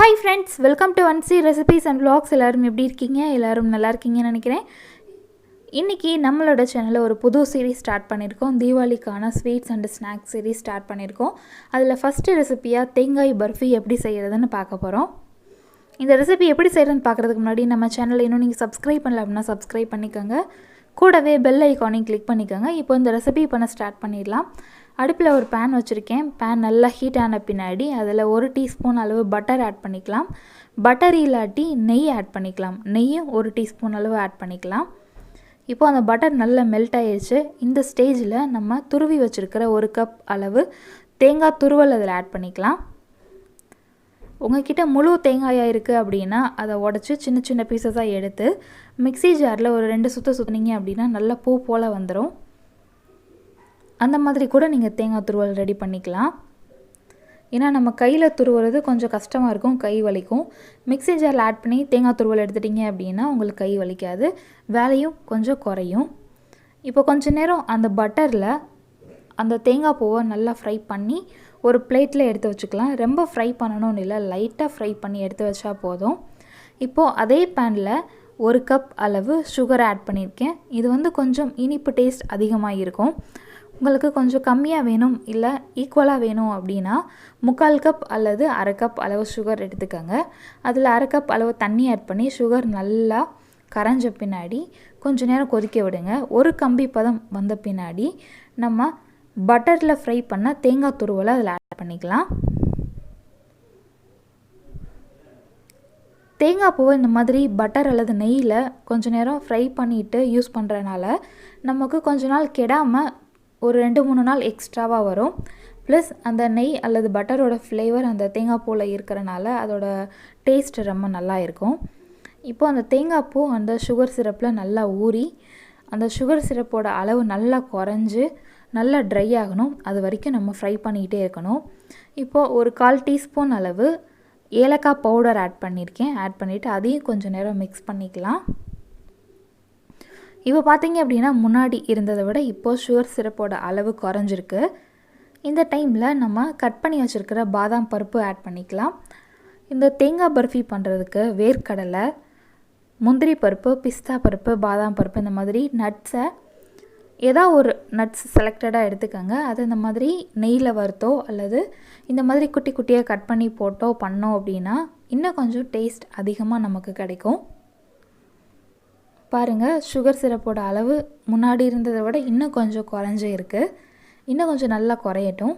Hi friends, welcome to Vanshi Recipes and Vlogs. எல்லாரும் எப்படி இருக்கீங்க? எல்லாரும் நல்லா இருக்கீங்கன்னு நினைக்கிறேன். இன்னைக்கு நம்மளோட சேனல்ல ஒரு புது சீரிஸ் ஸ்டார்ட் பண்ணியிருக்கோம். தீபாவளிக்கான sweets and snacks series start பண்ணியிருக்கோம். அதில் ஃபர்ஸ்ட் ரெசிபியா தேங்காய் பர்ஃபி எப்படி செய்யறதுன்னு பார்க்க போகிறோம். இந்த ரெசிபி எப்படி செய்யறதுன்னு பார்க்குறதுக்கு முன்னாடி நம்ம சேனலை இன்னும் நீங்கள் சப்ஸ்கிரைப் பண்ணல அப்படின்னா சப்ஸ்கிரைப் பண்ணிக்கோங்க. கூடவே பெல் ஐக்கானையும் கிளிக் பண்ணிக்கோங்க. இப்போ இந்த ரெசிபி பண்ண ஸ்டார்ட் பண்ணிடலாம். அடுப்பில் ஒரு பேன் வச்சுருக்கேன். பேன் நல்லா ஹீட் ஆன பின்னாடி அதில் 1 டீஸ்பூன் அளவு பட்டர் ஆட் பண்ணிக்கலாம். பட்டர் இல்லாட்டி நெய் ஆட் பண்ணிக்கலாம். நெய்யும் 1 டீஸ்பூன் அளவு ஆட் பண்ணிக்கலாம். இப்போ அந்த பட்டர் நல்லா மெல்ட் ஆயிடுச்சு. இந்த ஸ்டேஜில் நம்ம துருவி வச்சுருக்கிற 1 கப் அளவு தேங்காய் துருவல் அதில் ஆட் பண்ணிக்கலாம். உங்கள்கிட்ட முழு தேங்காயாக இருக்குது அப்படின்னா அதை உடச்சி சின்ன சின்ன பீசஸாக எடுத்து மிக்ஸி ஜாரில் ஒரு 2 சுற்று சுற்றுனீங்க அப்படின்னா நல்லா பூ போல் வந்துடும். அந்த மாதிரி கூட நீங்கள் தேங்காய் துருவல் ரெடி பண்ணிக்கலாம். ஏன்னா நம்ம கையில் துருவுறது கொஞ்சம் கஷ்டமாக இருக்கும், கை வலிக்கும். மிக்ஸி ஜாரில் ஆட் பண்ணி தேங்காய் துருவல் எடுத்துட்டிங்க அப்படின்னா உங்களுக்கு கை வலிக்காது, வேலையும் கொஞ்சம் குறையும். இப்போ கொஞ்சம் நேரம் அந்த பட்டரில் அந்த தேங்காய் பூவை நல்லா ஃப்ரை பண்ணி ஒரு பிளேட்டில் எடுத்து வச்சுக்கலாம். ரொம்ப ஃப்ரை பண்ணணும்னு இல்லை, லைட்டாக ஃப்ரை பண்ணி எடுத்து வச்சா போதும். இப்போது அதே பேனில் 1 கப் அளவு சுகர் ஆட் பண்ணியிருக்கேன். இது வந்து கொஞ்சம் இனிப்பு டேஸ்ட் அதிகமாக இருக்கும். உங்களுக்கு கொஞ்சம் கம்மியாக வேணும் இல்லை ஈக்குவலாக வேணும் அப்படின்னா 3/4 கப் அல்லது 1/2 கப் அளவு சுகர் எடுத்துக்கோங்க. அதில் 1/2 கப் அளவு தண்ணி ஆட் பண்ணி சுகர் நல்லா கரைஞ்ச பின்னாடி கொஞ்சம் நேரம் கொதிக்க விடுங்க. ஒரு கம்பி பதம் வந்த பின்னாடி நம்ம பட்டரில் ஃப்ரை பண்ண தேங்காய் துருவலை அதில் ஆட் பண்ணிக்கலாம். தேங்காய் பூவை இந்த மாதிரி பட்டர் அல்லது நெய்யில் கொஞ்சம் நேரம் ஃப்ரை பண்ணிவிட்டு யூஸ் பண்ணுறனால நமக்கு கொஞ்ச நாள் கெடாமல் ஒரு 2-3 நாள் எக்ஸ்ட்ராவாக வரும். ப்ளஸ் அந்த நெய் அல்லது பட்டரோட ஃப்ளேவர் அந்த தேங்காய் பூவில் இருக்கிறனால அதோட டேஸ்ட் ரொம்ப நல்லா இருக்கும். இப்போது அந்த தேங்காய் பூ அந்த சுகர் சிரப்பில் நல்லா ஊறி அந்த சுகர் சிரப்போட அளவு நல்லா குறைஞ்சி நல்லா ட்ரை ஆகணும். அது வரைக்கும் நம்ம ஃப்ரை பண்ணிக்கிட்டே இருக்கணும். இப்போது ஒரு 1/4 டீஸ்பூன் அளவு ஏலக்காய் பவுடர் ஆட் பண்ணியிருக்கேன். ஆட் பண்ணிவிட்டு அதையும் கொஞ்சம் நேரம் மிக்ஸ் பண்ணிக்கலாம். இப்போ பார்த்தீங்க அப்படின்னா முன்னாடி இருந்ததை விட இப்போது சுகர் சிரப்போட அளவு குறைஞ்சிருக்கு. இந்த டைமில் நம்ம கட் பண்ணி வச்சுருக்கிற பாதாம் பருப்பு ஆட் பண்ணிக்கலாம். இந்த தேங்காய் பர்ஃபி பண்ணுறதுக்கு வேர்க்கடலை, முந்திரி பருப்பு, பிஸ்தா பருப்பு, பாதாம் பருப்பு இந்த மாதிரி நட்ஸை ஏதாவது ஒரு நட்ஸ் செலக்டடாக எடுத்துக்கோங்க. அது இந்த மாதிரி நெய்யில் வறுத்தோ அல்லது இந்த மாதிரி குட்டி குட்டியாக கட் பண்ணி போட்டோ பண்ணோம் அப்படின்னா இன்னும் கொஞ்சம் டேஸ்ட் அதிகமாக நமக்கு கிடைக்கும். பாருங்கள், சுகர் சிரப்போட அளவு முன்னாடி இருந்ததை விட இன்னும் கொஞ்சம் குறைஞ்சே இருக்குது. இன்னும் கொஞ்சம் நல்லா குறையட்டும்.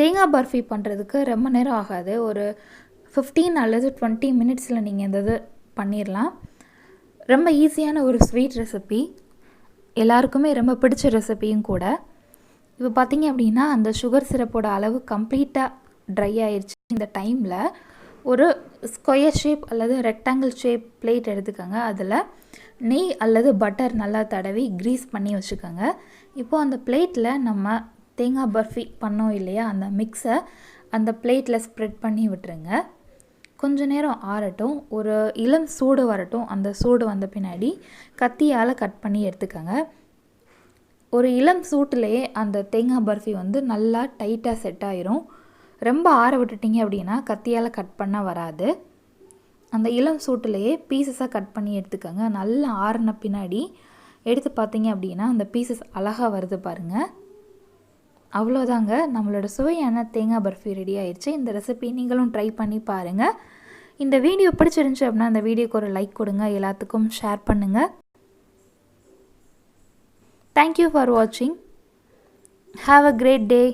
தேங்காய் பர்ஃபி பண்ணுறதுக்கு ரொம்ப நேரம் ஆகாது. ஒரு 15 அல்லது 20 மினிட்ஸில் நீங்கள் இந்த இது பண்ணிடலாம். ரொம்ப ஈஸியான ஒரு ஸ்வீட் ரெசிபி, எல்லாருக்குமே ரொம்ப பிடிச்ச ரெசிபியும் கூட. இப்போ பார்த்தீங்க அப்படின்னா அந்த சுகர் சிரப்போட அளவு கம்ப்ளீட்டாக ட்ரை ஆயிடுச்சு. இந்த டைமில் ஒரு ஸ்கொயர் ஷேப் அல்லது ரெக்டாங்கிள் ஷேப் பிளேட் எடுத்துக்கோங்க. அதில் நெய் அல்லது பட்டர் நல்லா தடவி க்ரீஸ் பண்ணி வச்சுக்கோங்க. இப்போது அந்த பிளேட்டில் நம்ம தேங்காய் பர்ஃபி பண்ணோம் இல்லையா, அந்த மிக்ஸை அந்த பிளேட்டில் ஸ்ப்ரெட் பண்ணி விட்டுருங்க. கொஞ்சம் நேரம் ஆறட்டும், ஒரு இளம் சூடு வரட்டும். அந்த சூடு வந்த பின்னாடி கத்தியால் கட் பண்ணி எடுத்துக்கோங்க. ஒரு இளம் சூட்டிலேயே அந்த தேங்காய் பர்ஃபி வந்து நல்லா டைட்டாக செட் ஆயிரும். ரொம்ப ஆற விட்டுட்டிங்க அப்படின்னா கத்தியால் கட் பண்ண வராது. அந்த இளம் சூட்டிலேயே பீசஸாக கட் பண்ணி எடுத்துக்கோங்க. நல்லா ஆறின பின்னாடி எடுத்து பார்த்தீங்க அப்படின்னா அந்த பீசஸ் அழகாக வருது பாருங்கள். அவ்வளோதாங்க, நம்மளோட சுவையான தேங்காய் பர்ஃபி ரெடி ஆயிடுச்சு. இந்த ரெசிபி நீங்களும் ட்ரை பண்ணி பாருங்கள். இந்த வீடியோ பிடிச்சிருந்துச்சு அப்படின்னா இந்த வீடியோக்கு ஒரு லைக் கொடுங்க, எல்லாத்துக்கும் ஷேர் பண்ணுங்கள். Thank you for watching. Have a great day.